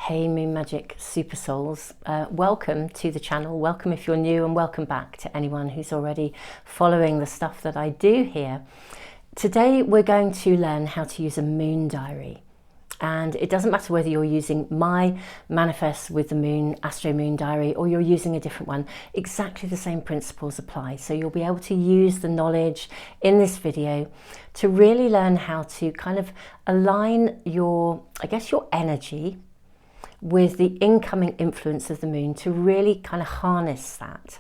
Hey Moon Magic Super Souls, welcome to the channel, welcome if you're new, and welcome back to anyone who's already following the stuff that I do here. Today we're going to learn how to use a moon diary, and it doesn't matter whether you're using my Manifest with the Moon Astro-Moon diary or you're using a different one. Exactly the same principles apply, so you'll be able to use the knowledge in this video to really learn how to kind of align your, your energy with the incoming influence of the moon, to really kind of harness that.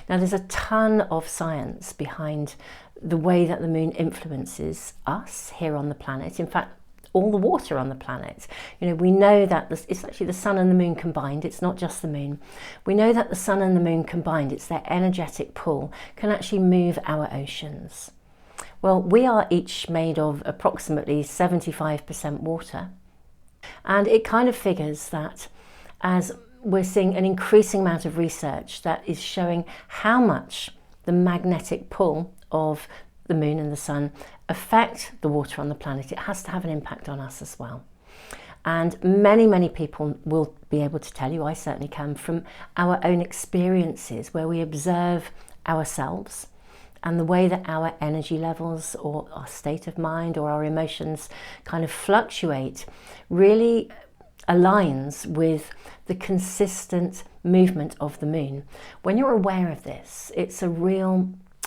Now, there's a ton of science behind the way that the moon influences us here on the planet. In fact, all the water on the planet. You know, we know that it's actually the sun and the moon combined. It's not just the moon. We know that the sun and the moon combined, it's their energetic pull, can actually move our oceans. Well, we are each made of approximately 75% water. And it kind of figures that as we're seeing an increasing amount of research that is showing how much the magnetic pull of the moon and the sun affect the water on the planet, it has to have an impact on us as well. And many people will be able to tell you, I certainly can, from our own experiences where we observe ourselves and the way that our energy levels or our state of mind or our emotions kind of fluctuate really aligns with the consistent movement of the moon. When you're aware of this, it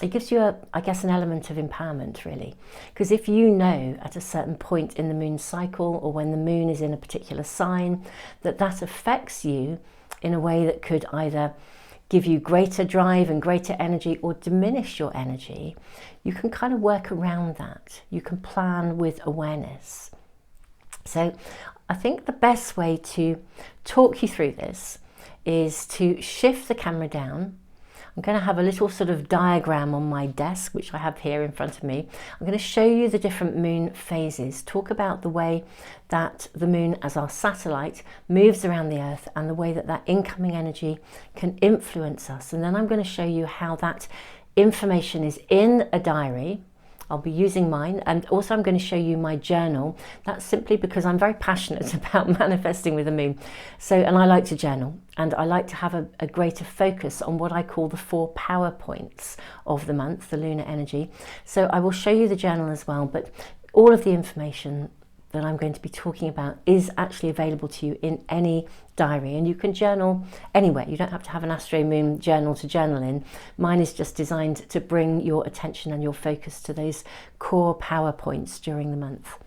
gives you an element of empowerment, really. Because if you know at a certain point in the moon cycle, or when the moon is in a particular sign, that affects you in a way that could either give you greater drive and greater energy or diminish your energy, you can kind of work around that. You can plan with awareness. So I think the best way to talk you through this is to shift the camera down. I'm going to have a little sort of diagram on my desk, which I have here in front of me. I'm going to show you the different moon phases, talk about the way that the moon as our satellite moves around the earth and the way that incoming energy can influence us. And then I'm going to show you how that information is in a diary. I'll be using mine, and also I'm going to show you my journal. That's simply because I'm very passionate about manifesting with the moon. And I like to journal, and I like to have a greater focus on what I call the 4 power points of the month, the lunar energy. So I will show you the journal as well, but all of the information that I'm going to be talking about is actually available to you in any diary, and you can journal anywhere. You don't have to have an Astro-Moon journal to journal in. Mine is just designed to bring your attention and your focus to those core power points during the month.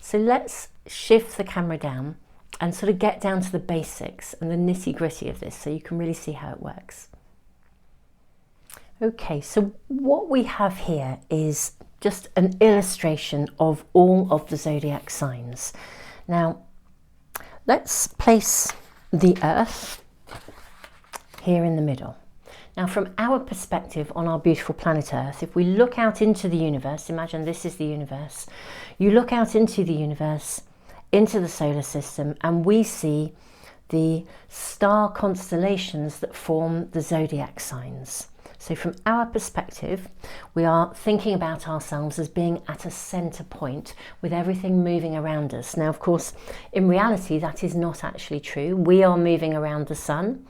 So let's shift the camera down and sort of get down to the basics and the nitty-gritty of this so you can really see how it works. Okay, so what we have here is just an illustration of all of the zodiac signs. Now, let's place the Earth here in the middle. Now, from our perspective on our beautiful planet Earth, if we look out into the universe, imagine this is the universe, you look out into the universe, into the solar system, and we see the star constellations that form the zodiac signs. So from our perspective, we are thinking about ourselves as being at a center point with everything moving around us. Now, of course, in reality, that is not actually true. We are moving around the sun,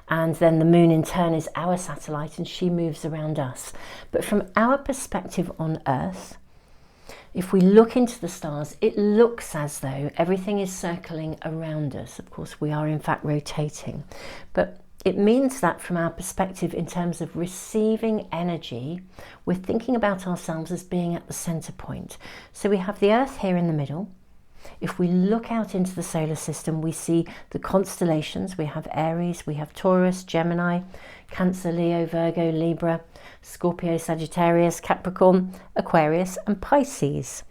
and then the moon in turn is our satellite and she moves around us. But from our perspective on Earth, if we look into the stars, it looks as though everything is circling around us. Of course, we are in fact rotating, but it means that from our perspective, in terms of receiving energy, we're thinking about ourselves as being at the center point. So we have the Earth here in the middle. If we look out into the solar system, we see the constellations. We have Aries, we have Taurus, Gemini, Cancer, Leo, Virgo, Libra, Scorpio, Sagittarius, Capricorn, Aquarius, and Pisces.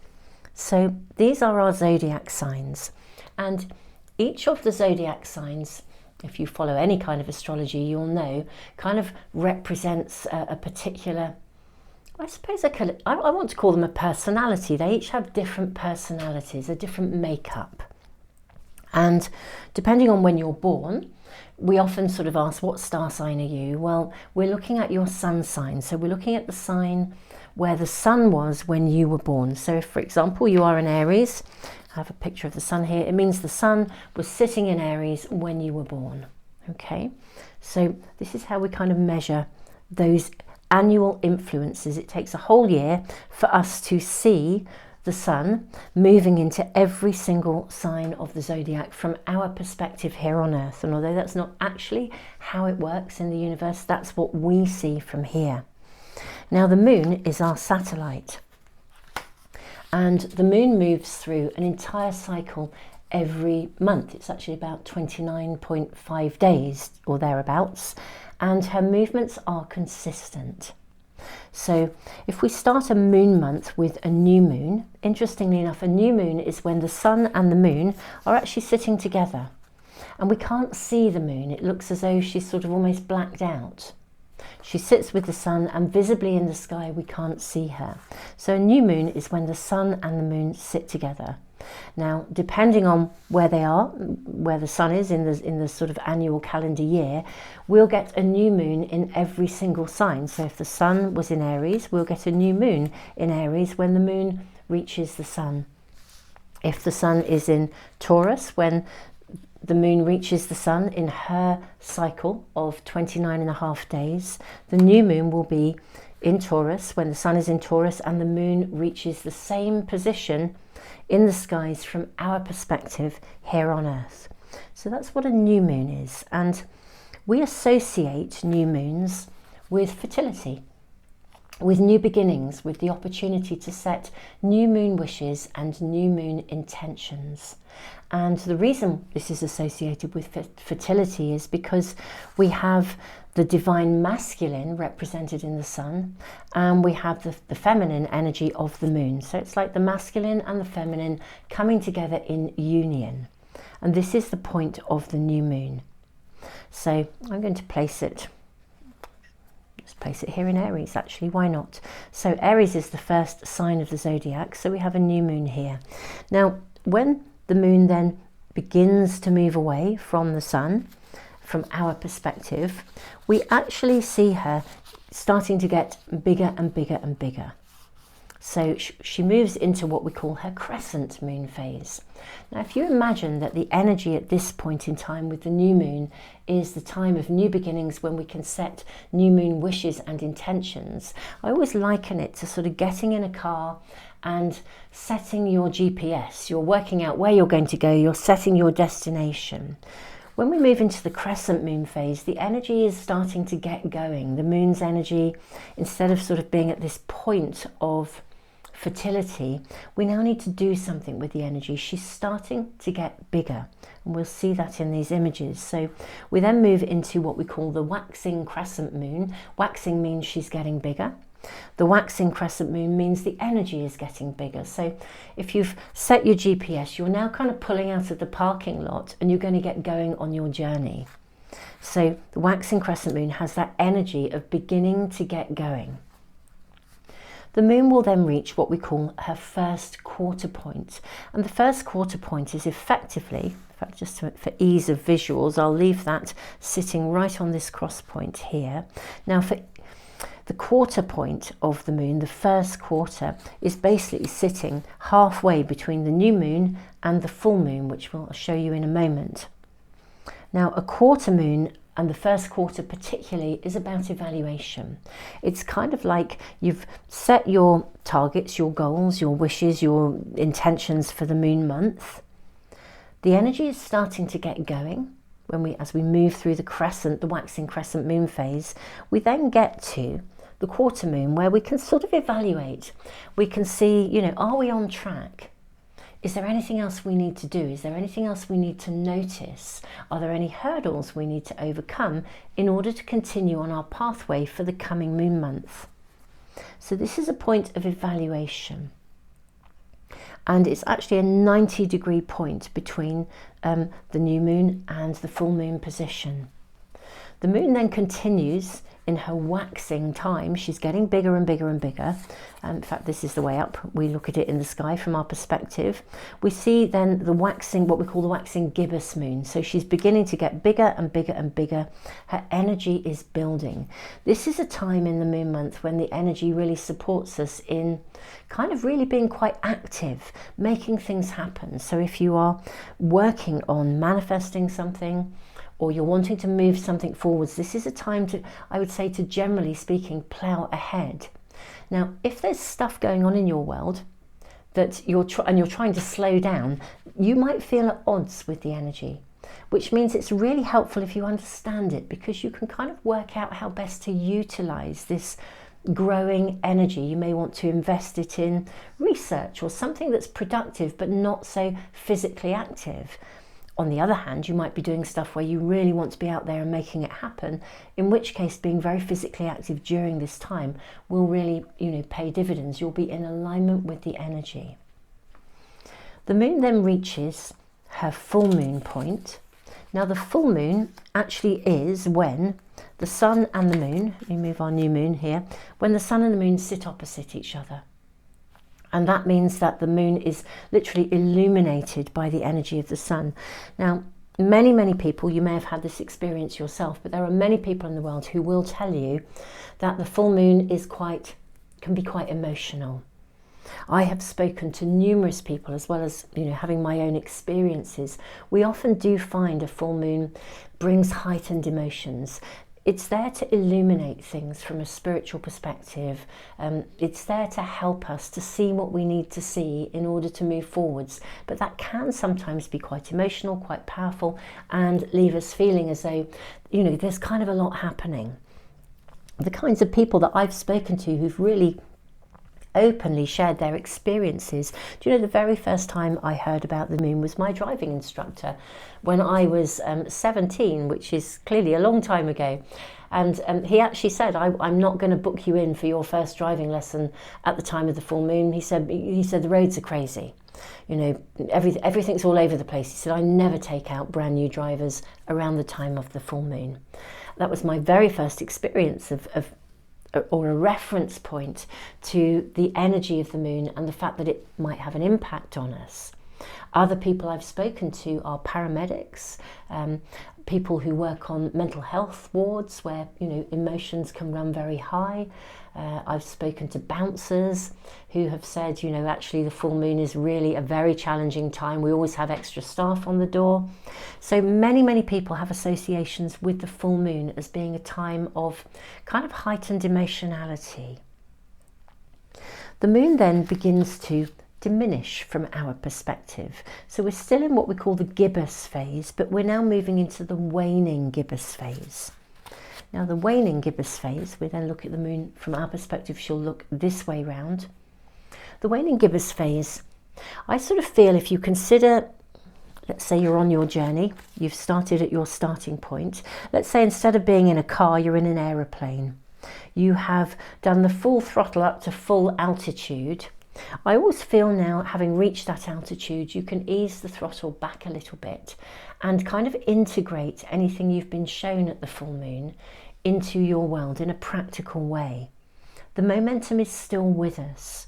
So these are our zodiac signs. And each of the zodiac signs, if you follow any kind of astrology, you'll know, kind of represents a particular, I suppose I want to call them a personality. They each have different personalities, a different makeup. And depending on when you're born, we often sort of ask, what star sign are you? Well, we're looking at your sun sign. So we're looking at the sign where the sun was when you were born. So if, for example, you are an Aries, I have a picture of the sun here. It means the sun was sitting in Aries when you were born. Okay, so this is how we kind of measure those annual influences. It takes a whole year for us to see the sun moving into every single sign of the zodiac from our perspective here on Earth. And although that's not actually how it works in the universe, that's what we see from here. Now, the moon is our satellite, and the moon moves through an entire cycle every month. It's actually about 29.5 days or thereabouts, and her movements are consistent. So if we start a moon month with a new moon, interestingly enough, a new moon is when the sun and the moon are actually sitting together, and we can't see the moon. It looks as though she's sort of almost blacked out. She sits with the sun, and visibly in the sky we can't see her. So a new moon is when the sun and the moon sit together. Now, depending on where they are, where the sun is in the sort of annual calendar year, we'll get a new moon in every single sign. So if the sun was in Aries, we'll get a new moon in Aries when the moon reaches the sun. If the sun is in Taurus, when the moon reaches the sun in her cycle of 29.5 days, the new moon will be in Taurus when the sun is in Taurus and the moon reaches the same position in the skies from our perspective here on Earth. So that's what a new moon is, and we associate new moons with fertility, with new beginnings, with the opportunity to set new moon wishes and new moon intentions. And the reason this is associated with fertility is because we have the divine masculine represented in the sun, and we have the feminine energy of the moon. So it's like the masculine and the feminine coming together in union. And this is the point of the new moon. So I'm going to place it. Let's place it here in Aries, actually, why not? So Aries is the first sign of the zodiac, so we have a new moon here. Now, when the moon then begins to move away from the sun, from our perspective, we actually see her starting to get bigger and bigger and bigger. So she moves into what we call her crescent moon phase. Now, if you imagine that the energy at this point in time with the new moon is the time of new beginnings, when we can set new moon wishes and intentions, I always liken it to sort of getting in a car and setting your GPS. You're working out where you're going to go, you're setting your destination. When we move into the crescent moon phase, the energy is starting to get going. The moon's energy, instead of sort of being at this point of fertility, we now need to do something with the energy. She's starting to get bigger, and we'll see that in these images. So we then move into what we call the waxing crescent moon. Waxing means she's getting bigger. The waxing crescent moon means the energy is getting bigger. So if you've set your GPS, you're now kind of pulling out of the parking lot and you're going to get going on your journey. So the waxing crescent moon has that energy of beginning to get going. The moon will then reach what we call her first quarter point. And the first quarter point is effectively, in fact, just for ease of visuals, I'll leave that sitting right on this cross point here. Now, for the quarter point of the moon, the first quarter, is basically sitting halfway between the new moon and the full moon, which I'll show you in a moment. Now, a quarter moon and the first quarter particularly is about evaluation. It's kind of like you've set your targets, your goals, your wishes, your intentions for the moon month. The energy is starting to get going. As we move through the crescent, the waxing crescent moon phase, we then get to the quarter moon, where we can sort of evaluate. We can see, are we on track? Is there anything else we need to do? Is there anything else we need to notice? Are there any hurdles we need to overcome in order to continue on our pathway for the coming moon month? So this is a point of evaluation. And it's actually a 90-degree point between the new moon and the full moon position. The moon then continues in her waxing time. She's getting bigger and bigger and bigger. In fact, this is the way up. We look at it in the sky from our perspective. We see then the waxing, what we call the waxing gibbous moon. So she's beginning to get bigger and bigger and bigger. Her energy is building. This is a time in the moon month when the energy really supports us in kind of really being quite active, making things happen. So if you are working on manifesting something, or you're wanting to move something forwards, this is a time to, I would say, to generally speaking, plough ahead. Now, if there's stuff going on in your world that you're trying to slow down, you might feel at odds with the energy, which means it's really helpful if you understand it, because you can kind of work out how best to utilize this growing energy. You may want to invest it in research or something that's productive but not so physically active. On the other hand, you might be doing stuff where you really want to be out there and making it happen, in which case being very physically active during this time will really, pay dividends. You'll be in alignment with the energy. The moon then reaches her full moon point. Now the full moon actually is when the sun and the moon, let me move our new moon here, when the sun and the moon sit opposite each other. And that means that the moon is literally illuminated by the energy of the sun. Now, many people, you may have had this experience yourself, but there are many people in the world who will tell you that the full moon can be quite emotional. I have spoken to numerous people, as well as having my own experiences. We often do find a full moon brings heightened emotions. It's there to illuminate things from a spiritual perspective. It's there to help us to see what we need to see in order to move forwards. But that can sometimes be quite emotional, quite powerful, and leave us feeling as though, there's kind of a lot happening. The kinds of people that I've spoken to who've really openly shared their experiences. Do you know, the very first time I heard about the moon was my driving instructor when I was 17, which is clearly a long time ago. And he actually said, I'm not going to book you in for your first driving lesson at the time of the full moon. He said the roads are crazy. Everything's all over the place. He said, I never take out brand new drivers around the time of the full moon. That was my very first experience or a reference point to the energy of the moon and the fact that it might have an impact on us. Other people I've spoken to are paramedics, people who work on mental health wards where emotions can run very high. I've spoken to bouncers who have said, actually the full moon is really a very challenging time. We always have extra staff on the door. So many people have associations with the full moon as being a time of kind of heightened emotionality. The moon then begins to diminish from our perspective. So we're still in what we call the gibbous phase, but we're now moving into the waning gibbous phase. Now the waning gibbous phase, we then look at the moon from our perspective, she'll look this way round. The waning gibbous phase, I sort of feel if you consider, let's say you're on your journey, you've started at your starting point. Let's say instead of being in a car, you're in an aeroplane. You have done the full throttle up to full altitude. I always feel now, having reached that altitude, you can ease the throttle back a little bit and kind of integrate anything you've been shown at the full moon into your world in a practical way. The momentum is still with us.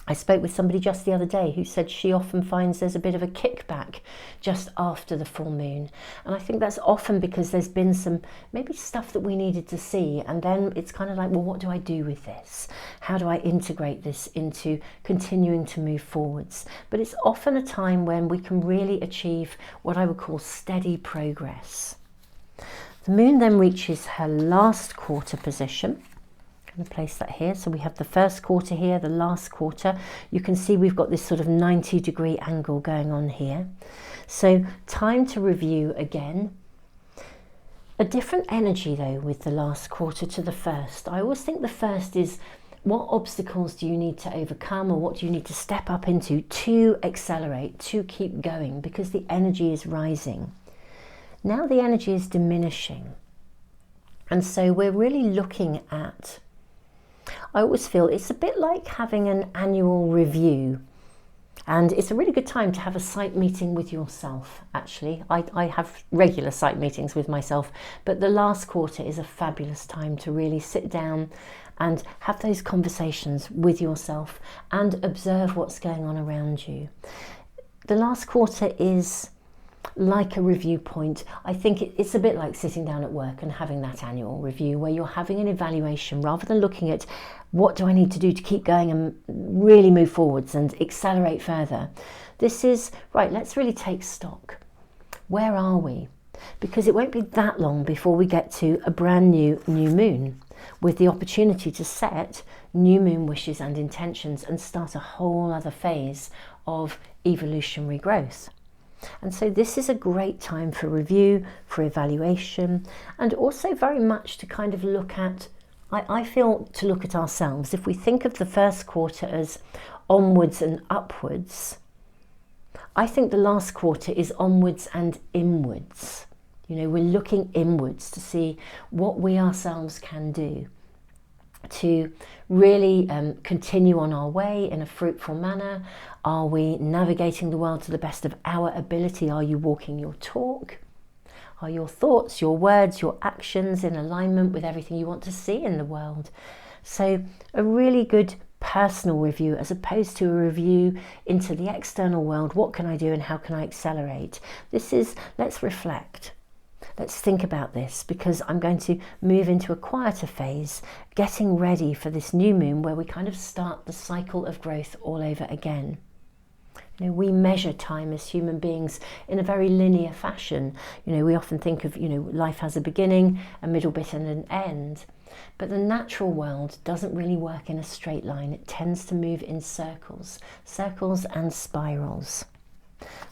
I spoke with somebody just the other day who said she often finds there's a bit of a kickback just after the full moon. And I think that's often because there's been some maybe stuff that we needed to see. And then it's kind of like, well, what do I do with this? How do I integrate this into continuing to move forwards? But it's often a time when we can really achieve what I would call steady progress. The moon then reaches her last quarter position. I'm going to place that here. So we have the first quarter here, the last quarter. You can see we've got this sort of 90-degree angle going on here. So time to review again. A different energy though with the last quarter to the first. I always think the first is what obstacles do you need to overcome, or what do you need to step up into to accelerate, to keep going, because the energy is rising. Now the energy is diminishing. And so we're really looking at, I always feel it's a bit like having an annual review And it's a really good time to have a sight meeting with yourself, actually. I have regular sight meetings with myself, but the last quarter is a fabulous time to really sit down and have those conversations with yourself and observe what's going on around you. The last quarter is like a review point. I think it's a bit like sitting down at work and having that annual review where you're having an evaluation rather than looking at what do I need to do to keep going and really move forwards and accelerate further. This is, right, let's really take stock. Where are we? Because it won't be that long before we get to a brand new moon with the opportunity to set new moon wishes and intentions and start a whole other phase of evolutionary growth. And so this is a great time for review, for evaluation, and also very much to kind of look at, I feel, to look at ourselves. If we think of the first quarter as onwards and upwards, I think the last quarter is onwards and inwards. You know, we're looking inwards to see what we ourselves can do to really continue on our way in a fruitful manner. Are we navigating the world to the best of our ability? Are you walking your talk? Are your thoughts, your words, your actions in alignment with everything you want to see in the world? So a really good personal review as opposed to a review into the external world. What can I do and how can I accelerate? This is, let's reflect. Let's think about this, because I'm going to move into a quieter phase, getting ready for this new moon where we kind of start the cycle of growth all over again. You know, we measure time as human beings in a very linear fashion. You know, we often think of, you know, life has a beginning, a middle bit and an end. But the natural world doesn't really work in a straight line. It tends to move in circles and spirals.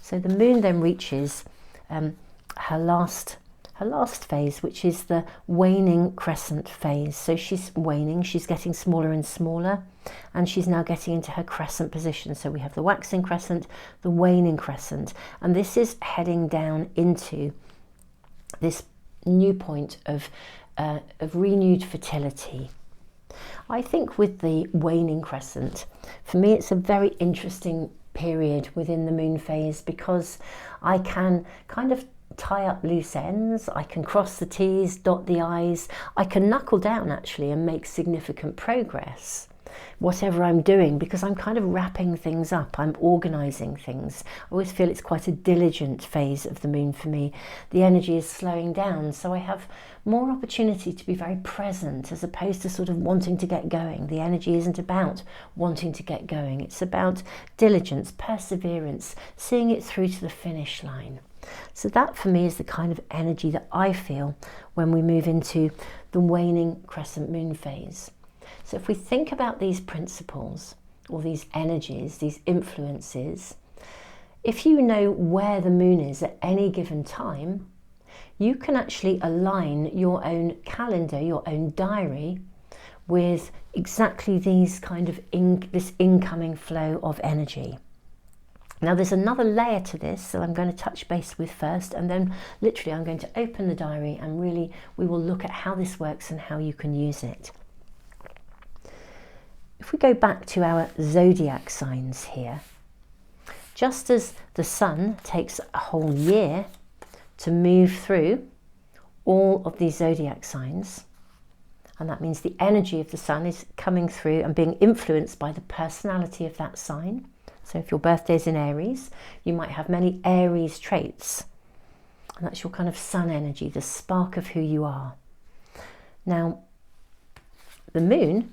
So the moon then reaches her last phase, which is the waning crescent phase. So she's waning, she's getting smaller and smaller, and she's now getting into her crescent position. So we have the waxing crescent, the waning crescent, and this is heading down into this new point of renewed fertility. I think with the waning crescent, for me it's a very interesting period within the moon phase, because I can kind of tie up loose ends, I can cross the T's, dot the I's, I can knuckle down actually and make significant progress, whatever I'm doing, because I'm kind of wrapping things up, I'm organising things. I always feel it's quite a diligent phase of the moon for me. The energy is slowing down, so I have more opportunity to be very present as opposed to sort of wanting to get going. The energy isn't about wanting to get going, it's about diligence, perseverance, seeing it through to the finish line. So that for me is the kind of energy that I feel when we move into the waning crescent moon phase. So if we think about these principles or these energies, these influences, if you know where the moon is at any given time, you can actually align your own calendar, your own diary, with exactly these kind of this incoming flow of energy. Now there's another layer to this that I'm going to touch base with first, and then literally I'm going to open the diary and really we will look at how this works and how you can use it. If we go back to our zodiac signs here, just as the sun takes a whole year to move through all of these zodiac signs, and that means the energy of the sun is coming through and being influenced by the personality of that sign. So if your birthday is in Aries, you might have many Aries traits. And that's your kind of sun energy, the spark of who you are. Now, the moon,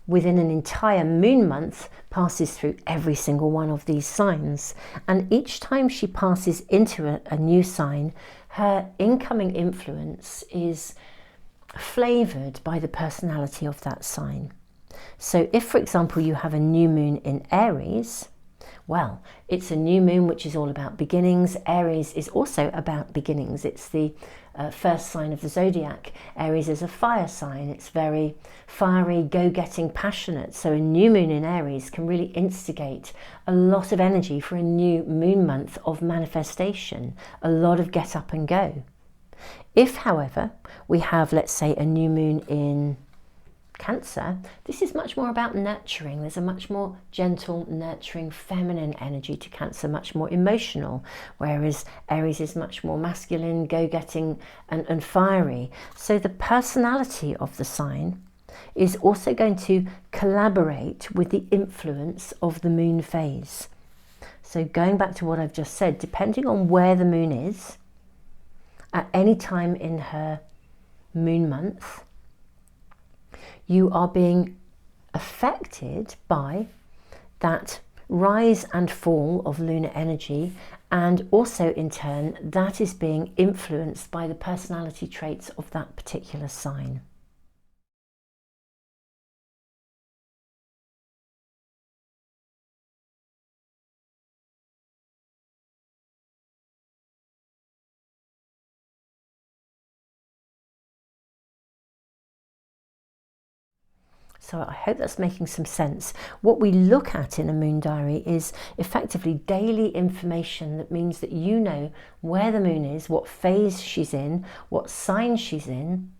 within an entire moon month, passes through every single one of these signs. And each time she passes into a new sign, her incoming influence is flavoured by the personality of that sign. So if, for example, you have a new moon in Aries, well, it's a new moon which is all about beginnings. Aries is also about beginnings. It's the first sign of the zodiac. Aries is a fire sign. It's very fiery, go-getting, passionate. So a new moon in Aries can really instigate a lot of energy for a new moon month of manifestation, a lot of get up and go. If, however, we have, let's say, a new moon in Cancer, this is much more about nurturing. There's a much more gentle, nurturing, feminine energy to Cancer, much more emotional, whereas Aries is much more masculine, go-getting and fiery. So the personality of the sign is also going to collaborate with the influence of the moon phase. So going back to what I've just said, depending on where the moon is at any time in her moon month, you are being affected by that rise and fall of lunar energy, and also in turn that is being influenced by the personality traits of that particular sign. So I hope that's making some sense. What we look at in a moon diary is effectively daily information that means that you know where the moon is, what phase she's in, what sign she's in.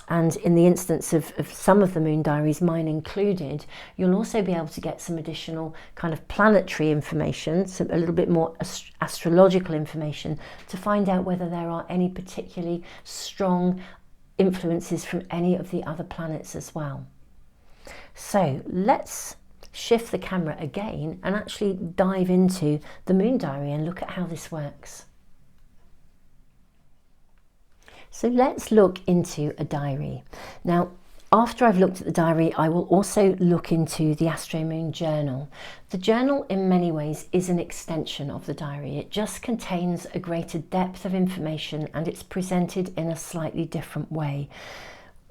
And in the instance of some of the moon diaries, mine included, you'll also be able to get some additional kind of planetary information, so a little bit more astrological information, to find out whether there are any particularly strong influences from any of the other planets as well. So let's shift the camera again and actually dive into the moon diary and look at how this works. So let's look into a diary. Now, after I've looked at the diary, I will also look into the Astro-Moon journal. The journal in many ways is an extension of the diary. It just contains a greater depth of information and it's presented in a slightly different way.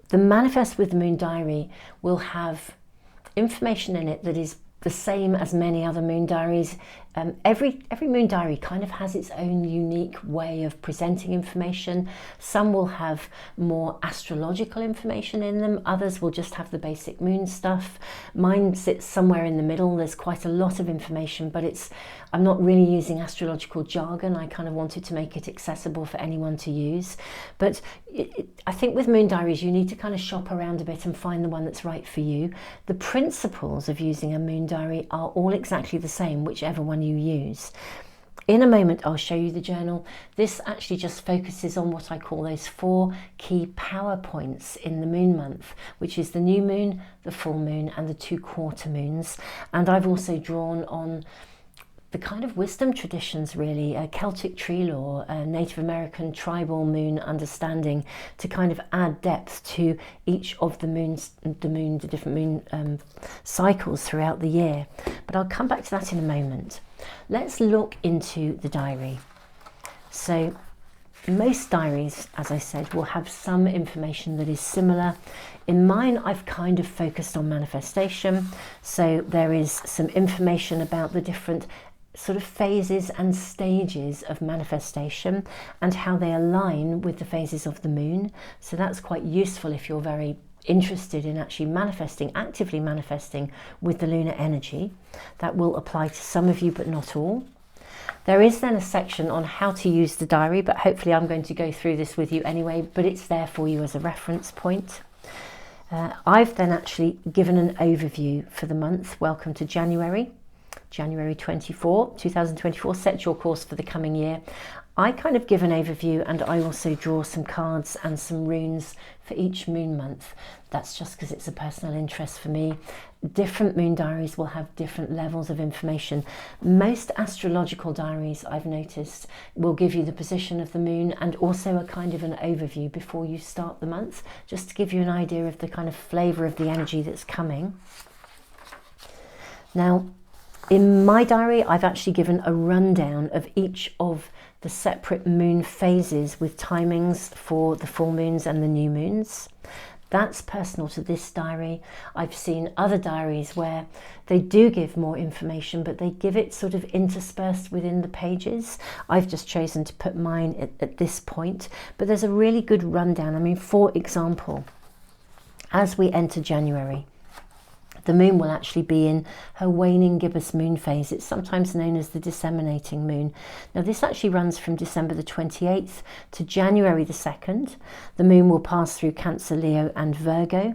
The Manifest with the Moon diary will have information in it that is the same as many other moon diaries. Every moon diary kind of has its own unique way of presenting information. Some will have more astrological information in them, others will just have the basic moon stuff. Mine sits somewhere in the middle. There's quite a lot of information, but I'm not really using astrological jargon. I kind of wanted to make it accessible for anyone to use. But I think with moon diaries, you need to kind of shop around a bit and find the one that's right for you. The principles of using a moon diary are all exactly the same, whichever one you use. In a moment, I'll show you the journal. This actually just focuses on what I call those 4 key power points in the moon month, which is the new moon, the full moon, and the 2 quarter moons. And I've also drawn on the kind of wisdom traditions, really, Celtic tree lore, Native American tribal moon understanding, to kind of add depth to each of the different moon cycles throughout the year. But I'll come back to that in a moment. Let's look into the diary. So most diaries, as I said, will have some information that is similar. In mine, I've kind of focused on manifestation. So there is some information about the different sort of phases and stages of manifestation and how they align with the phases of the moon. So that's quite useful if you're very interested in actually manifesting, actively manifesting with the lunar energy. That will apply to some of you, but not all. There is then a section on how to use the diary, but hopefully I'm going to go through this with you anyway, but it's there for you as a reference point. I've then actually given an overview for the month. Welcome to January 2024, set your course for the coming year. I kind of give an overview and I also draw some cards and some runes for each moon month. That's just because it's a personal interest for me. Different moon diaries will have different levels of information. Most astrological diaries, I've noticed, will give you the position of the moon and also a kind of an overview before you start the month, just to give you an idea of the kind of flavour of the energy that's coming. Now, in my diary, I've actually given a rundown of each of the separate moon phases with timings for the full moons and the new moons. That's personal to this diary. I've seen other diaries where they do give more information, but they give it sort of interspersed within the pages. I've just chosen to put mine at this point, but there's a really good rundown. I mean, for example, as we enter January, the moon will actually be in her waning gibbous moon phase. It's sometimes known as the disseminating moon. Now this actually runs from December the 28th to January the 2nd. The moon will pass through Cancer, Leo and Virgo.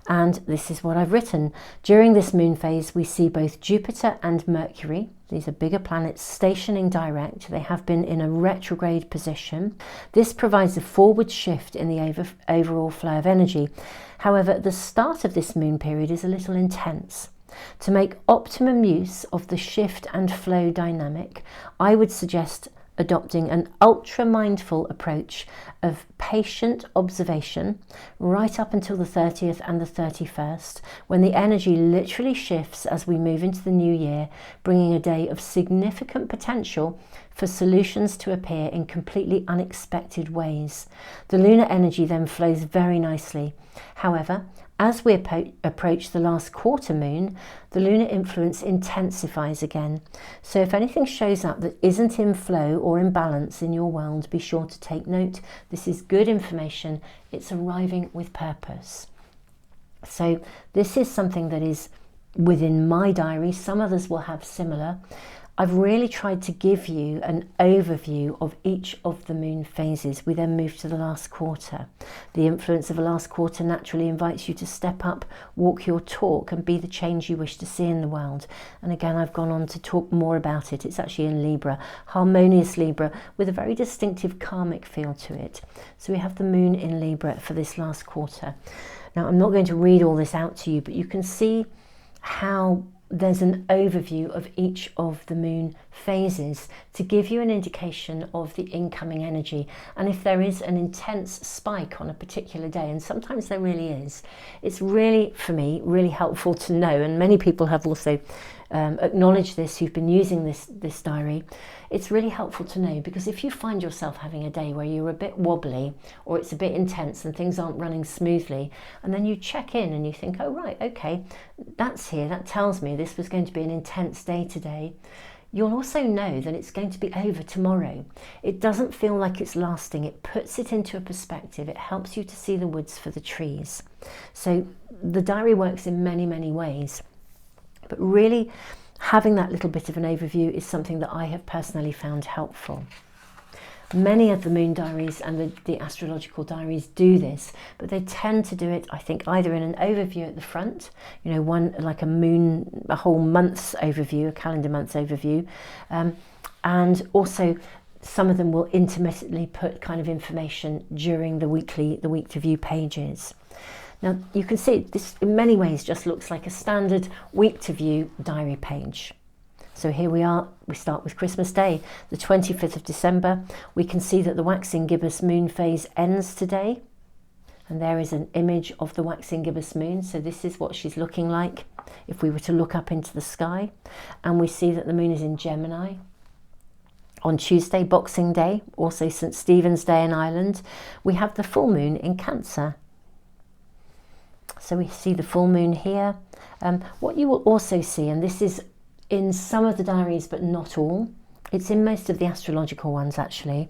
And this is what I've written. During this moon phase, we see both Jupiter and Mercury. These are bigger planets stationing direct. They have been in a retrograde position. This provides a forward shift in the overall flow of energy. However, the start of this moon period is a little intense. To make optimum use of the shift and flow dynamic, I would suggest adopting an ultra-mindful approach of patient observation right up until the 30th and the 31st, when the energy literally shifts as we move into the new year, bringing a day of significant potential for solutions to appear in completely unexpected ways. The lunar energy then flows very nicely. However, as we approach the last quarter moon, the lunar influence intensifies again. So if anything shows up that isn't in flow or in balance in your world, be sure to take note. This is good information. It's arriving with purpose. So this is something that is within my diary. Some others will have similar. I've really tried to give you an overview of each of the moon phases. We then move to the last quarter. The influence of a last quarter naturally invites you to step up, walk your talk, and be the change you wish to see in the world. And again, I've gone on to talk more about it. It's actually in Libra, harmonious Libra, with a very distinctive karmic feel to it. So we have the moon in Libra for this last quarter. Now, I'm not going to read all this out to you, but you can see how there's an overview of each of the moon phases to give you an indication of the incoming energy. And if there is an intense spike on a particular day, and sometimes there really is, it's really, for me, really helpful to know, and many people have also acknowledged this who've been using this diary. It's really helpful to know, because if you find yourself having a day where you're a bit wobbly or it's a bit intense and things aren't running smoothly, and then you check in and you think, oh right, okay, that's here, that tells me this was going to be an intense day today, you'll also know that it's going to be over tomorrow. It doesn't feel like it's lasting. It puts it into a perspective. It helps you to see the woods for the trees. So the diary works in many, many ways. But really, having that little bit of an overview is something that I have personally found helpful. Many of the moon diaries and the astrological diaries do this, but they tend to do it, I think, either in an overview at the front, you know, one like a whole month's overview, a calendar month's overview, and also some of them will intermittently put kind of information during the week to view pages. Now you can see this in many ways just looks like a standard week to view diary page. So here we are, we start with Christmas Day, the 25th of December. We can see that the waxing gibbous moon phase ends today. And there is an image of the waxing gibbous moon. So this is what she's looking like if we were to look up into the sky. And we see that the moon is in Gemini. On Tuesday, Boxing Day, also St. Stephen's Day in Ireland, we have the full moon in Cancer. So we see the full moon here. What you will also see, and this is in some of the diaries but not all, it's in most of the astrological ones actually,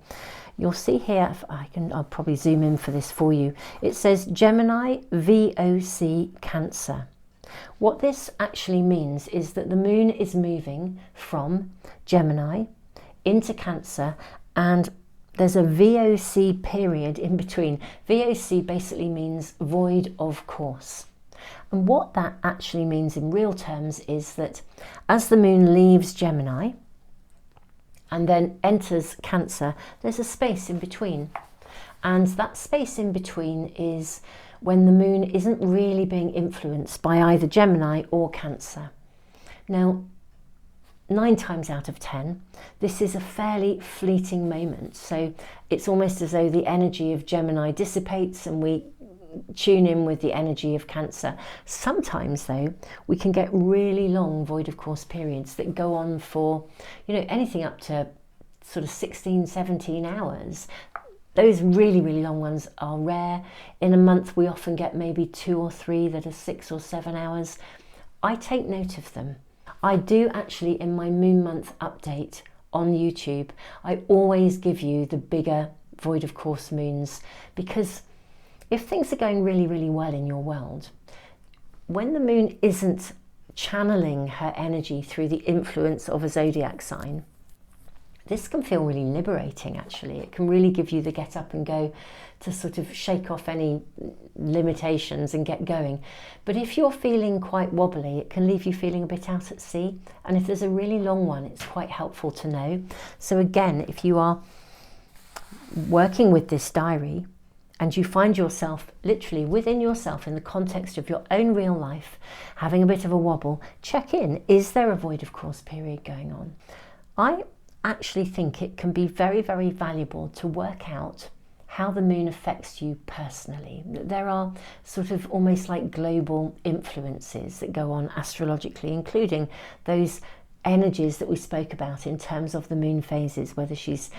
you'll see here, I'll probably zoom in for this for you, it says Gemini VOC Cancer. What this actually means is that the moon is moving from Gemini into Cancer, and there's a VOC period in between. VOC basically means void of course. And what that actually means in real terms is that as the moon leaves Gemini and then enters Cancer, there's a space in between. And that space in between is when the moon isn't really being influenced by either Gemini or Cancer. Now, 9 times out of 10, this is a fairly fleeting moment. So it's almost as though the energy of Gemini dissipates and we tune in with the energy of Cancer. Sometimes though, we can get really long void of course periods that go on for, you know, anything up to sort of 16, 17 hours. Those really, really long ones are rare. In a month, we often get maybe 2 or 3 that are 6 or 7 hours. I take note of them. I do actually, in my moon month update on YouTube, I always give you the bigger void of course moons, because if things are going really, really well in your world, when the moon isn't channeling her energy through the influence of a zodiac sign, This can feel really liberating, actually. It can really give you the get up and go to sort of shake off any limitations and get going. But if you're feeling quite wobbly, it can leave you feeling a bit out at sea. And if there's a really long one, it's quite helpful to know. So again, if you are working with this diary and you find yourself literally within yourself in the context of your own real life, having a bit of a wobble, check in. Is there a void of course period going on? I actually think it can be very, very valuable to work out how the moon affects you personally. There are sort of almost like global influences that go on astrologically, including those energies that we spoke about in terms of the moon phases, whether she's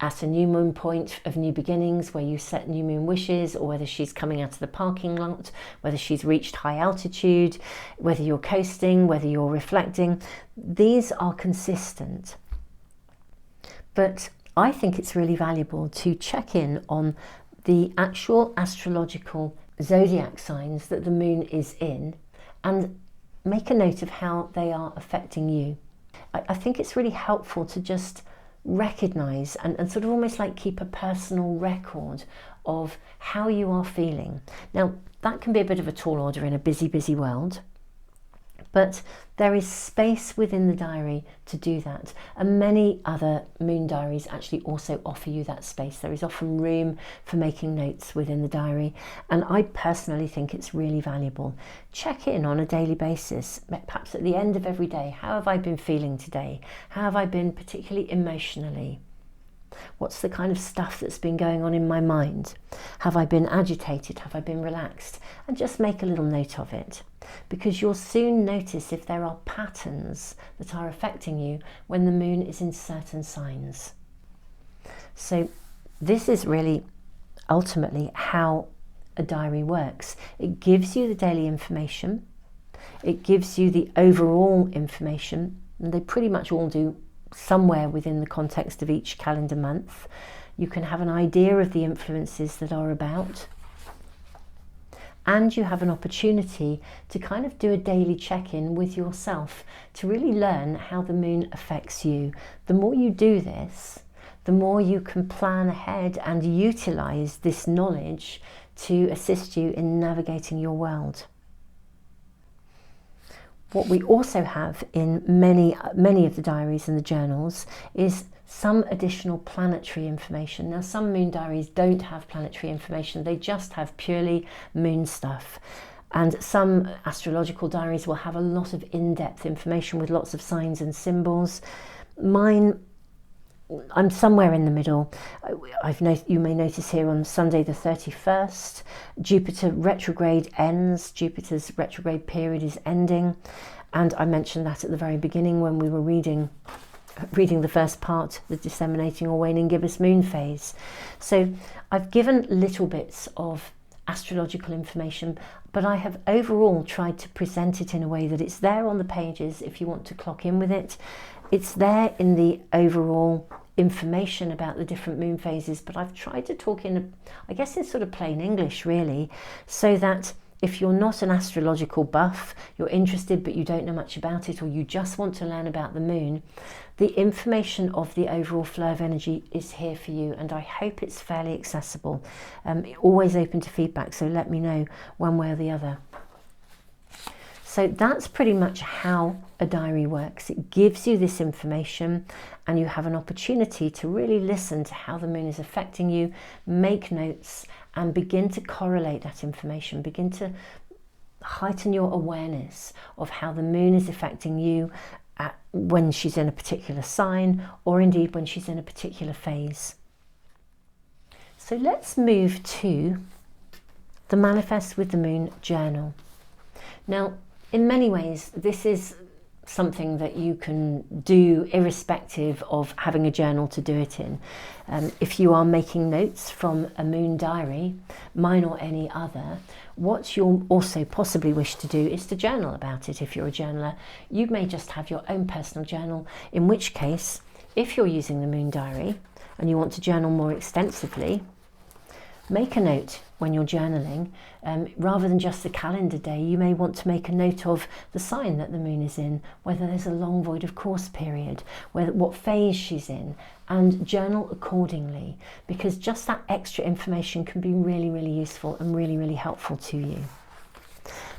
at a new moon point of new beginnings where you set new moon wishes, or whether she's coming out of the parking lot, whether she's reached high altitude, whether you're coasting, whether you're reflecting. These are consistent. But I think it's really valuable to check in on the actual astrological zodiac signs that the moon is in and make a note of how they are affecting you. I think it's really helpful to just recognize and sort of almost like keep a personal record of how you are feeling. Now, that can be a bit of a tall order in a busy, busy world. But there is space within the diary to do that. And many other moon diaries actually also offer you that space. There is often room for making notes within the diary. And I personally think it's really valuable. Check in on a daily basis, perhaps at the end of every day. How have I been feeling today? How have I been particularly emotionally? What's the kind of stuff that's been going on in my mind? Have I been agitated? Have I been relaxed? And just make a little note of it, because you'll soon notice if there are patterns that are affecting you when the moon is in certain signs. So this is really ultimately how a diary works. It gives you the daily information. It gives you the overall information, and they pretty much all do somewhere within the context of each calendar month. You can have an idea of the influences that are about, and you have an opportunity to kind of do a daily check-in with yourself to really learn how the moon affects you. The more you do this, the more you can plan ahead and utilize this knowledge to assist you in navigating your world. What we also have in many of the diaries and the journals is some additional planetary information. Now, some moon diaries don't have planetary information, they just have purely moon stuff. And some astrological diaries will have a lot of in-depth information with lots of signs and symbols. Mine, I'm somewhere in the middle. You may notice here on Sunday the 31st, Jupiter retrograde ends. Jupiter's retrograde period is ending. And I mentioned that at the very beginning when we were reading the first part, the disseminating or waning gibbous moon phase. So I've given little bits of astrological information, but I have overall tried to present it in a way that it's there on the pages if you want to clock in with it. It's there in the overall information about the different moon phases, but I've tried to talk in, I guess, in sort of plain English really, so that if you're not an astrological buff, you're interested but you don't know much about it, or you just want to learn about the moon, the information of the overall flow of energy is here for you, and I hope it's fairly accessible. Always open to feedback, so let me know one way or the other. So that's pretty much how a diary works. It gives you this information and you have an opportunity to really listen to how the moon is affecting you, make notes and begin to correlate that information, begin to heighten your awareness of how the moon is affecting you when she's in a particular sign, or indeed when she's in a particular phase. So let's move to the Manifest with the Moon journal. Now, in many ways, this is something that you can do irrespective of having a journal to do it in. If you are making notes from a moon diary, mine or any other, what you'll also possibly wish to do is to journal about it. If you're a journaler, you may just have your own personal journal, in which case, if you're using the moon diary and you want to journal more extensively, make a note when you're journaling. Rather than just the calendar day, you may want to make a note of the sign that the moon is in, whether there's a long void of course period, what phase she's in, and journal accordingly, because just that extra information can be really, really useful and really, really helpful to you.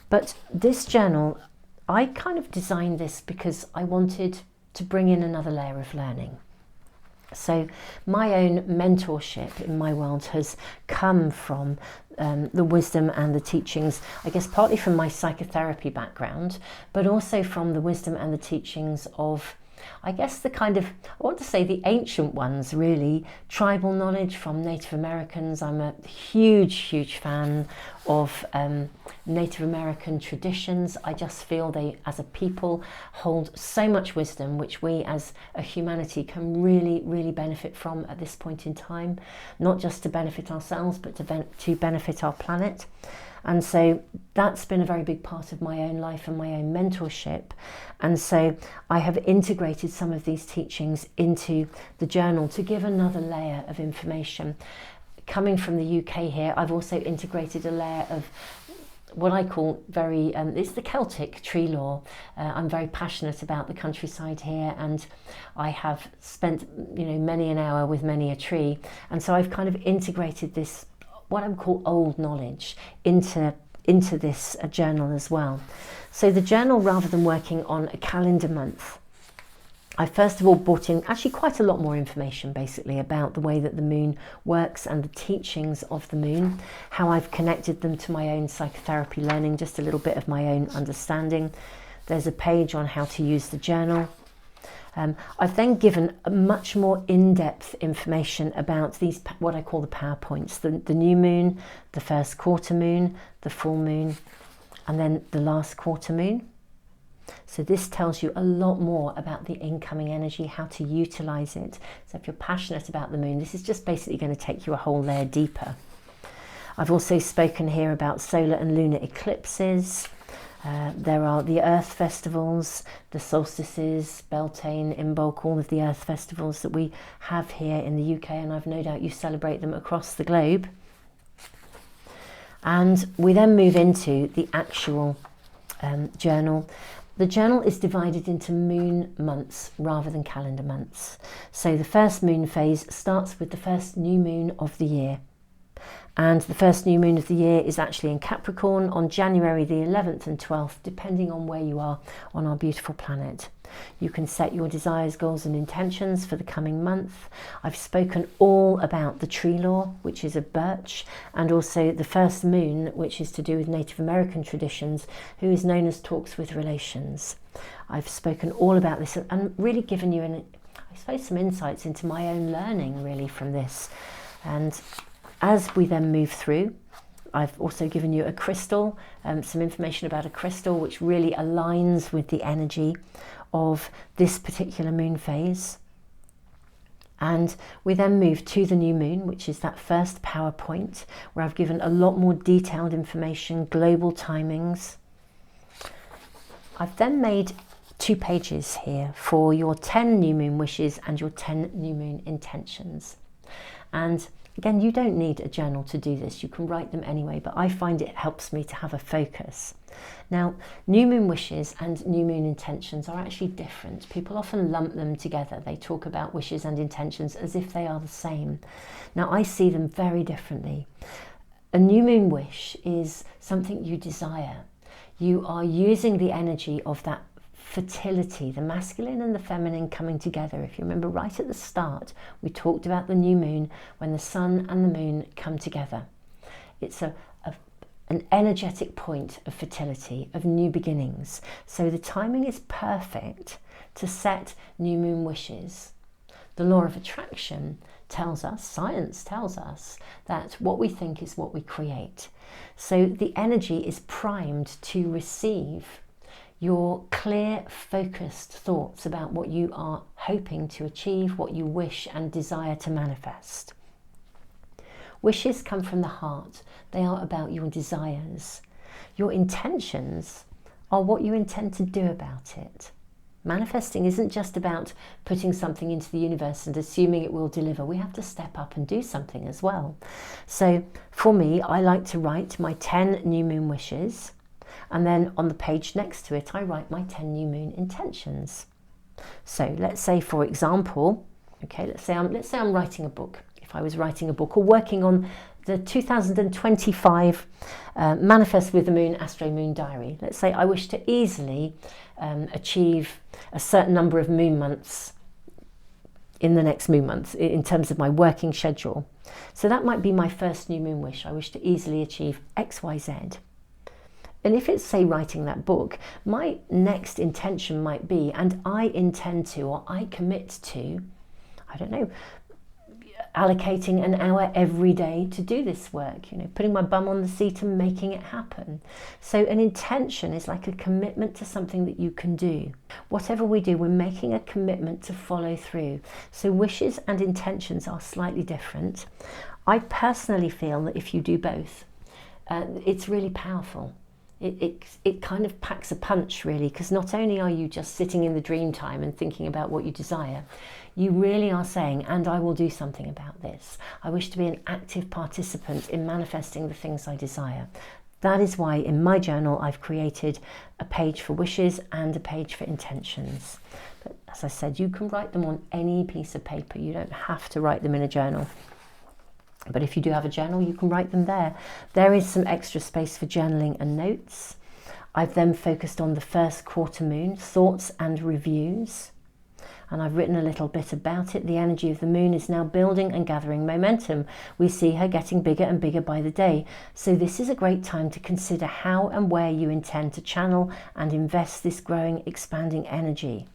But this journal, I kind of designed this because I wanted to bring in another layer of learning. So my own mentorship in my world has come from the wisdom and the teachings, I guess partly from my psychotherapy background, but also from the wisdom and the teachings of, I guess, the kind of, I want to say the ancient ones really, tribal knowledge from Native Americans. I'm a huge, huge fan of Native American traditions. I just feel they, as a people, hold so much wisdom, which we as a humanity can really, really benefit from at this point in time, not just to benefit ourselves, but to benefit our planet. And so that's been a very big part of my own life and my own mentorship. And so I have integrated some of these teachings into the journal to give another layer of information. Coming from the UK here, I've also integrated a layer of what I call it's the Celtic tree lore. I'm very passionate about the countryside here, and I have spent, many an hour with many a tree. And so I've kind of integrated this, what I would call old knowledge, into this journal as well. So the journal, rather than working on a calendar month, I first of all brought in actually quite a lot more information basically about the way that the moon works and the teachings of the moon, how I've connected them to my own psychotherapy learning, just a little bit of my own understanding. There's a page on how to use the journal. I've then given a much more in-depth information about these, what I call the power points, the new moon, the first quarter moon, the full moon, and then the last quarter moon. So this tells you a lot more about the incoming energy, how to utilize it. So if you're passionate about the moon, this is just basically going to take you a whole layer deeper. I've also spoken here about solar and lunar eclipses. There are the Earth festivals, the solstices, Beltane, Imbolc, all of the Earth festivals that we have here in the UK, and I've no doubt you celebrate them across the globe. And we then move into the actual journal. The journal is divided into moon months rather than calendar months. So the first moon phase starts with the first new moon of the year. And the first new moon of the year is actually in Capricorn on January the 11th and 12th, depending on where you are on our beautiful planet. You can set your desires, goals and intentions for the coming month. I've spoken all about the tree lore, which is a birch, and also the first moon, which is to do with Native American traditions, who is known as talks with relations. I've spoken all about this and really given you, some insights into my own learning really from this. And as we then move through, I've also given you a crystal, some information about a crystal which really aligns with the energy of this particular moon phase. And we then move to the new moon, which is that first power point, where I've given a lot more detailed information, global timings. I've then made 2 pages here for your 10 new moon wishes and your 10 new moon intentions. And again, you don't need a journal to do this. You can write them anyway, but I find it helps me to have a focus. Now, new moon wishes and new moon intentions are actually different. People often lump them together. They talk about wishes and intentions as if they are the same. Now, I see them very differently. A new moon wish is something you desire. You are using the energy of that fertility, the masculine and the feminine coming together. If you remember right at the start, we talked about the new moon when the sun and the moon come together. It's an energetic point of fertility, of new beginnings. So the timing is perfect to set new moon wishes. The law of attraction tells us, science tells us, that what we think is what we create. So the energy is primed to receive your clear, focused thoughts about what you are hoping to achieve, what you wish and desire to manifest. Wishes come from the heart. They are about your desires. Your intentions are what you intend to do about it. Manifesting isn't just about putting something into the universe and assuming it will deliver. We have to step up and do something as well. So for me, I like to write my 10 new moon wishes, and then on the page next to it, I write my 10 new moon intentions. So let's say, for example, okay, let's say I'm writing a book. If I was writing a book or working on the 2025 Manifest with the Moon Astro-Moon diary. Let's say I wish to easily achieve a certain number of moon months in the next moon month in terms of my working schedule. So that might be my first new moon wish. I wish to easily achieve X, Y, Z. And if it's, say, writing that book, my next intention might be, and I intend to, or I commit to, I don't know, allocating an hour every day to do this work, putting my bum on the seat and making it happen. So an intention is like a commitment to something that you can do. Whatever we do, we're making a commitment to follow through. So wishes and intentions are slightly different. I personally feel that if you do both, it's really powerful. It kind of packs a punch, really, because not only are you just sitting in the dream time and thinking about what you desire, you really are saying, and I will do something about this. I wish to be an active participant in manifesting the things I desire. That is why in my journal I've created a page for wishes and a page for intentions. But as I said, you can write them on any piece of paper. You don't have to write them in a journal. But if you do have a journal, you can write them there. There is some extra space for journaling and notes. I've then focused on the first quarter moon, thoughts and reviews. And I've written a little bit about it. The energy of the moon is now building and gathering momentum. We see her getting bigger and bigger by the day. So this is a great time to consider how and where you intend to channel and invest this growing, expanding energy.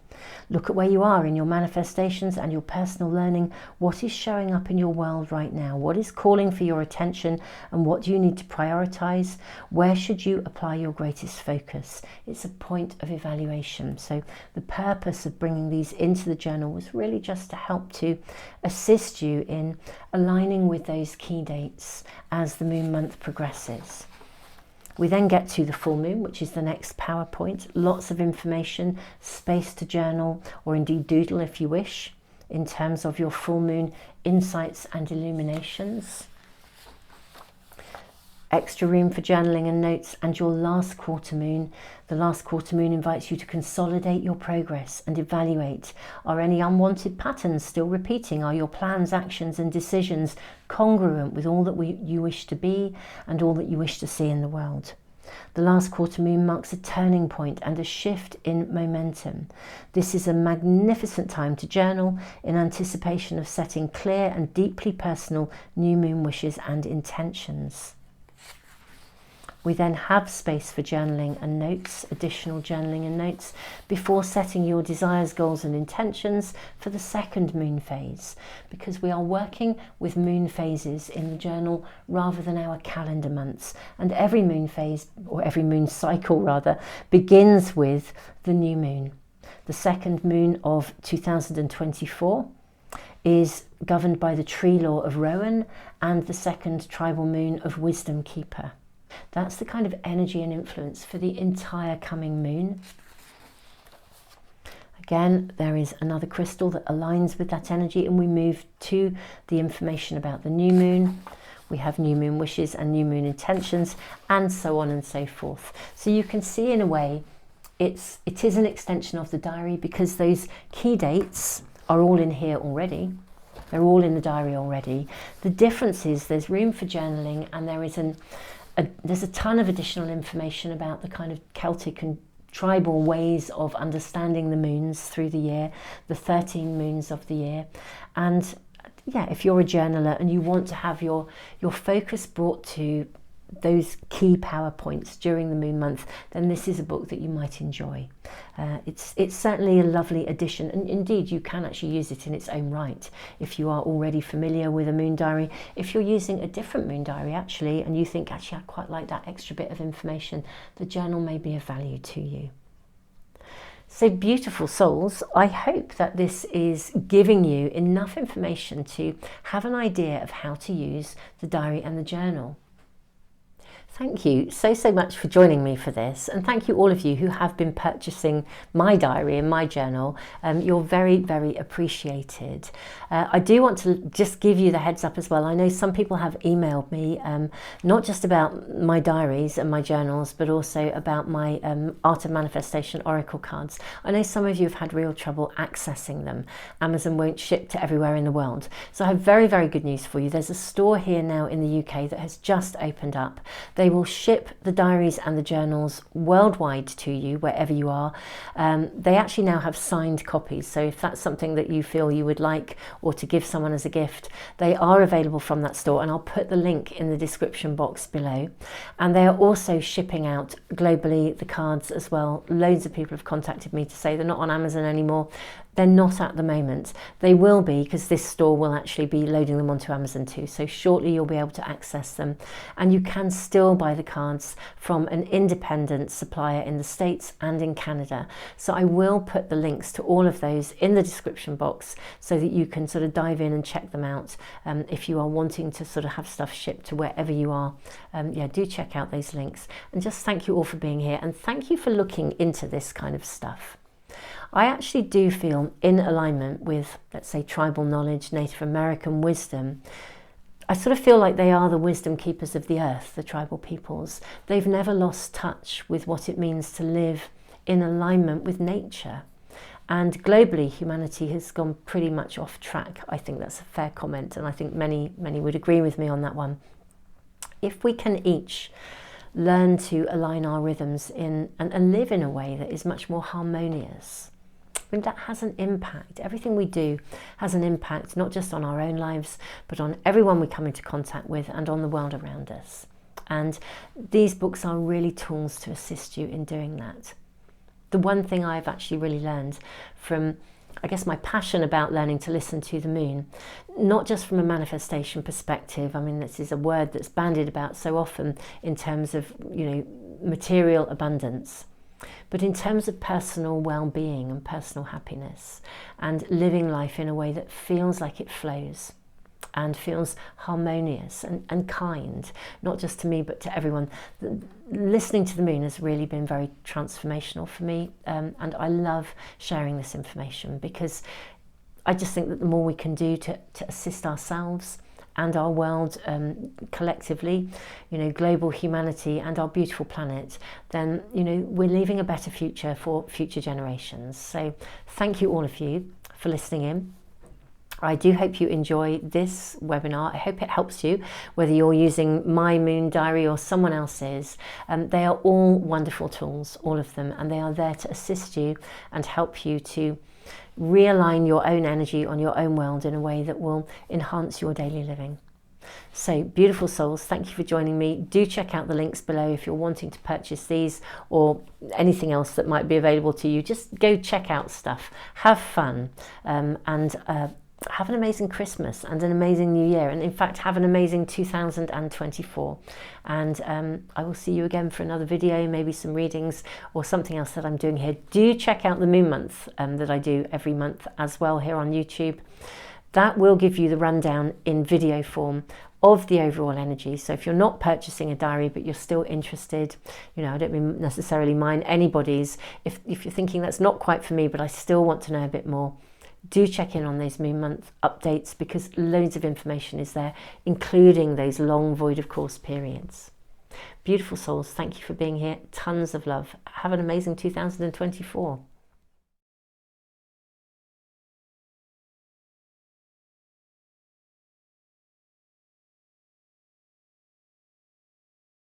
Look at where you are in your manifestations and your personal learning. What is showing up in your world right now? What is calling for your attention, and what do you need to prioritize? Where should you apply your greatest focus? It's a point of evaluation. So the purpose of bringing these into the journal was really just to help to assist you in aligning with those key dates as the moon month progresses. We then get to the full moon, which is the next PowerPoint. Lots of information, space to journal, or indeed doodle if you wish, in terms of your full moon insights and illuminations. Extra room for journaling and notes, and your last quarter moon. The last quarter moon invites you to consolidate your progress and evaluate. Are any unwanted patterns still repeating? Are your plans, actions and decisions congruent with all that you wish to be and all that you wish to see in the world? The last quarter moon marks a turning point and a shift in momentum. This is a magnificent time to journal in anticipation of setting clear and deeply personal new moon wishes and intentions. We then have space for journaling and notes, additional journaling and notes, before setting your desires, goals and intentions for the second moon phase, because we are working with moon phases in the journal rather than our calendar months. And every moon phase, or every moon cycle rather, begins with the new moon. The second moon of 2024 is governed by the tree law of Rowan and the second tribal moon of Wisdom Keeper. That's the kind of energy and influence for the entire coming moon. Again, there is another crystal that aligns with that energy, and we move to the information about the new moon. We have new moon wishes and new moon intentions, and so on and so forth. So you can see, in a way, it is an extension of the diary, because those key dates are all in here already. They're all in the diary already. The difference is there's room for journaling, and there's a ton of additional information about the kind of Celtic and tribal ways of understanding the moons through the year, the 13 moons of the year. And yeah, if you're a journaler and you want to have your focus brought to those key PowerPoints during the moon month, then this is a book that you might enjoy. It's certainly a lovely addition, and indeed you can actually use it in its own right if you are already familiar with a moon diary. If you're using a different moon diary actually, and you think, actually I quite like that extra bit of information, the journal may be of value to you. So beautiful souls, I hope that this is giving you enough information to have an idea of how to use the diary and the journal. Thank you so much for joining me for this, and thank you all of you who have been purchasing my diary and my journal. You're very appreciated. I do want to just give you the heads up as well. I know some people have emailed me, not just about my diaries and my journals, but also about my Art of Manifestation Oracle cards. I know some of you have had real trouble accessing them. Amazon won't ship to everywhere in the world. So I have very good news for you. There's a store here now in the UK that has just opened up. They will ship the diaries and the journals worldwide to you, wherever you are. They actually now have signed copies, so if that's something that you feel you would like or to give someone as a gift, they are available from that store, and I'll put the link in the description box below. And they are also shipping out globally the cards as well. Loads of people have contacted me to say they're not on Amazon anymore. They're not at the moment. They will be, because this store will actually be loading them onto Amazon too. So shortly you'll be able to access them, and you can still buy the cards from an independent supplier in the States and in Canada. So I will put the links to all of those in the description box so that you can sort of dive in and check them out if you are wanting to sort of have stuff shipped to wherever you are. Yeah, do check out those links, and just thank you all for being here, and thank you for looking into this kind of stuff. I actually do feel in alignment with, let's say, tribal knowledge, Native American wisdom. I sort of feel like they are the wisdom keepers of the earth, the tribal peoples. They've never lost touch with what it means to live in alignment with nature. And globally, humanity has gone pretty much off track. I think that's a fair comment, and I think many would agree with me on that one. If we can each learn to align our rhythms and live in a way that is much more harmonious, I think that has an impact. Everything we do has an impact, not just on our own lives, but on everyone we come into contact with and on the world around us. And these books are really tools to assist you in doing that. The one thing I've actually really learned from, I guess, my passion about learning to listen to the moon, not just from a manifestation perspective. I mean, this is a word that's bandied about so often in terms of, material abundance, but in terms of personal well-being and personal happiness, and living life in a way that feels like it flows and feels harmonious and kind, not just to me but to everyone. Listening to the moon has really been very transformational for me, and I love sharing this information, because I just think that the more we can do to assist ourselves and our world collectively, global humanity and our beautiful planet, then, we're leaving a better future for future generations. So thank you all of you for listening in. I do hope you enjoy this webinar. I hope it helps you, whether you're using my moon diary or someone else's. They are all wonderful tools, all of them, and they are there to assist you and help you to realign your own energy on your own world in a way that will enhance your daily living. So, beautiful souls, thank you for joining me. Do check out the links below if you're wanting to purchase these or anything else that might be available to you. Just go check out stuff, have fun, and have an amazing Christmas and an amazing New Year, and in fact have an amazing 2024. And I will see you again for another video, maybe some readings or something else that I'm doing here. Do check out the moon month that I do every month as well here on YouTube. That will give you the rundown in video form of the overall energy. So if you're not purchasing a diary but you're still interested, I don't mean necessarily mine, anybody's, if you're thinking that's not quite for me but I still want to know a bit more, do check in on those moon month updates, because loads of information is there, including those long void of course periods. Beautiful souls, thank you for being here. Tons of love. Have an amazing 2024.